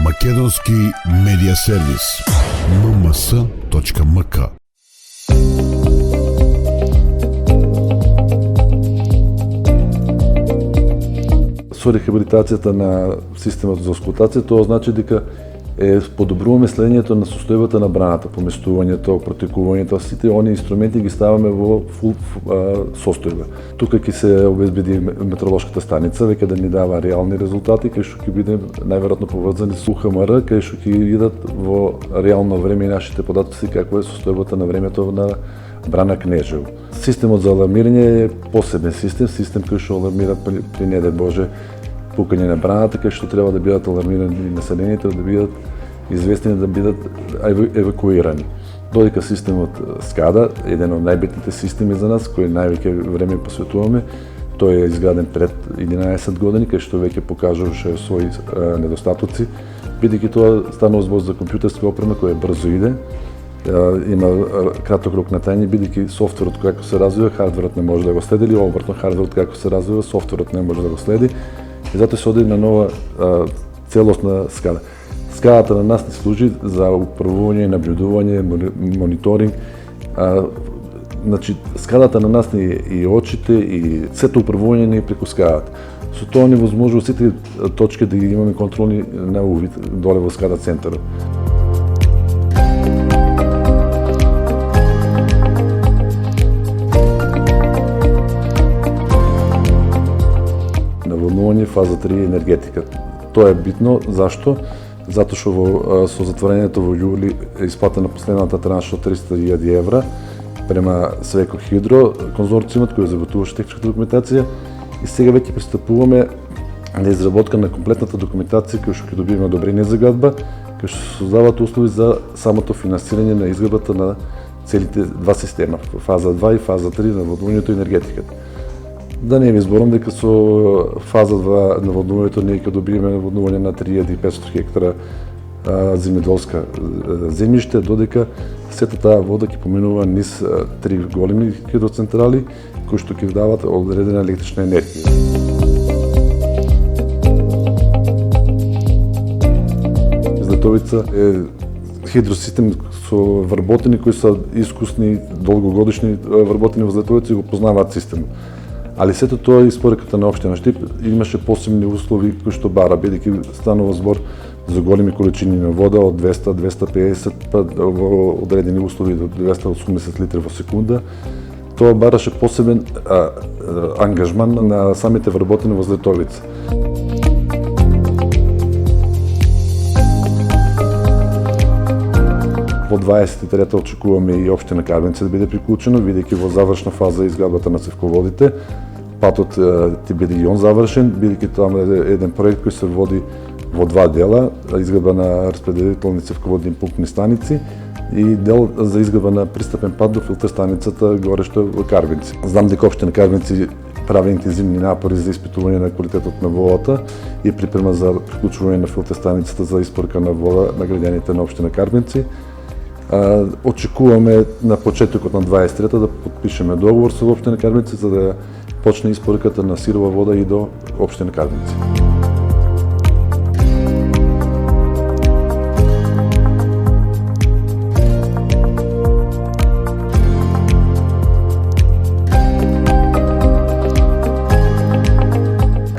Македонски медиа сервис mms.mk. Со рехабилитацијата на системот за експлоатација, тоа значи дека подобруваме следењето на состојбата на браната, поместувањето, протекувањето, сите оние инструменти ги ставаме во фул состојба. Тука ќе се обезбеди метеоролошката станица, веќе да ни дава реални резултати, кај што ќе биде најверојатно поврзани со УХМР, кај што ќе видат во реално време и нашите податоци каква е состојбата на времето на брана Кнежево. Системот за алармирање е посебен систем кој што алармира при не дај Боже пукање на браната, кај што треба да бидат алармирани населението, да бидат известени, да бидат евакуирани. Додека системот SCADA, еден од најбитните системи за нас, кој највеќе време посветуваме, тој е изграден пред 11 години, кај што веќе покажуваше своји недостатоци, бидејќи тоа станува збор за компјутерска опрема која брзо иде, има краток рок на тајање, бидејќи софтверот како се развива, хардверот не може да го следи, или обратно, хардверот како се развива, софтверот не може да го следи, и затоа се оди на нова целосна SCADA. SCADA-та на нас не служи за управување, наблюдување, мониторинг. Значи, SCADA-та на нас не е и очите, и сето управување не е преку SCADA-та. Со тоа ни возможува сите точки да ги имаме контролни на увид доле во SCADA центарот. Наводнување, фаза 3 енергетика. Тоа е битно, зашто? Затоа што со затворањето во јули е исплатена последната транш од 300.000 евра према Свеко Хидро, конзорциумот кој изработуваше техничката документација, и сега веќе пристапуваме на изработка на комплетната документација кој што ќе добиеме одобрение за градба, кој што се создаваат услови за самото финансирање на изградбата на целите два система, фаза 2 и фаза 3 на наводнувањето и енергетиката. Да не ви зборам дека со фаза 2 наводнувањето ние ќе добиеме наводнување на 3500 хектара земјоделска земјиште, додека сета таа вода ќе поминува низ 3 големи хидроцентрали кои што ќе дават одредена електрична енергија. Златовица е хидросистем со вработени кои се искусни, долгогодишни вработени во Златовица и го познаваат системот. Али сето тоа и спореката на општина Штип имаше посебни услови кои што бара, бидејќи станува збор за големи количини на вода од 200-250 па во одредени услови до 280 литри во секунда. Тоа бараше посебен ангажман на самите вработени во Златовица. Во 23-та очекуваме и општина Карвенци да биде приклучено, бидејќи во завршна фаза изградбата на цевководите. Патот ќе биде и он завршен, бидејќи тоа е еден проект кој се води во два дела, изградба на распределителни цевководни импулсни станици и дел за изградба на пристапен пат до филтер станицата Горешто во Карвенци. Знам дека општина Карвенци прави интензивни напори за испитување на квалитетот на водата и припрема за приклучување на филтер станицата за испорка на вода на граѓаните на општина Карвенци. Очекуваме на почетокот на 23-та да подпишеме договор со општина Карвенци за да почне испорката на сирова вода и до општина Карвенци.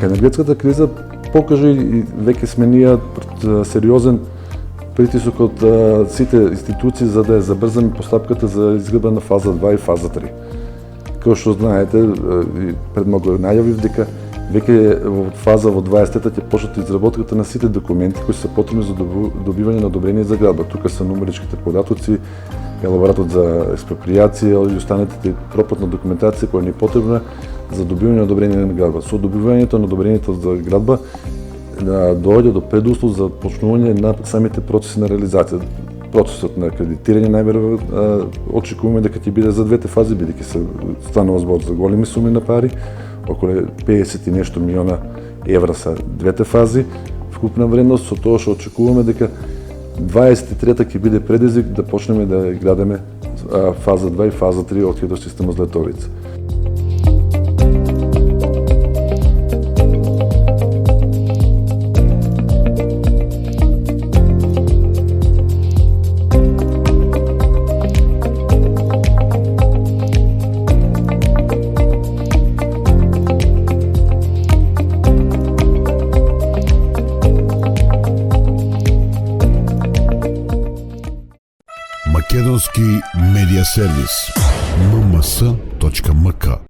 Енергетската криза покажа и веќе сме ние сериозен притисок од сите институции за да ја забрзаме постапката за изградба на фаза 2 и фаза 3. Како што знаете, пред многу најавив дека веќе во фаза во 20-та ќе почнат изработката на сите документи кои се потребни за добивање на одобрение за градба. Тука се нумеричките податоци, елаборатот за експропријација и останатите пропратна документација која ни е потребна за добивање на одобрение на градба. Со добивањето на одобрението за градба доаѓа до предуслов за почнување на самите процеси на реализација. Процесот на кредитирање најверојатно очекуваме дека ќе биде за двете фази, бидејќи се станува збор за големи суми на пари, околу 50 и нешто милиона евра се двете фази, вкупна вредност, со тоа што очекуваме дека 23-та ќе биде предизвик да почнеме да градиме фаза 2 и фаза 3 од хидросистемот Златовица. Македонски медиа сервис. mms.mk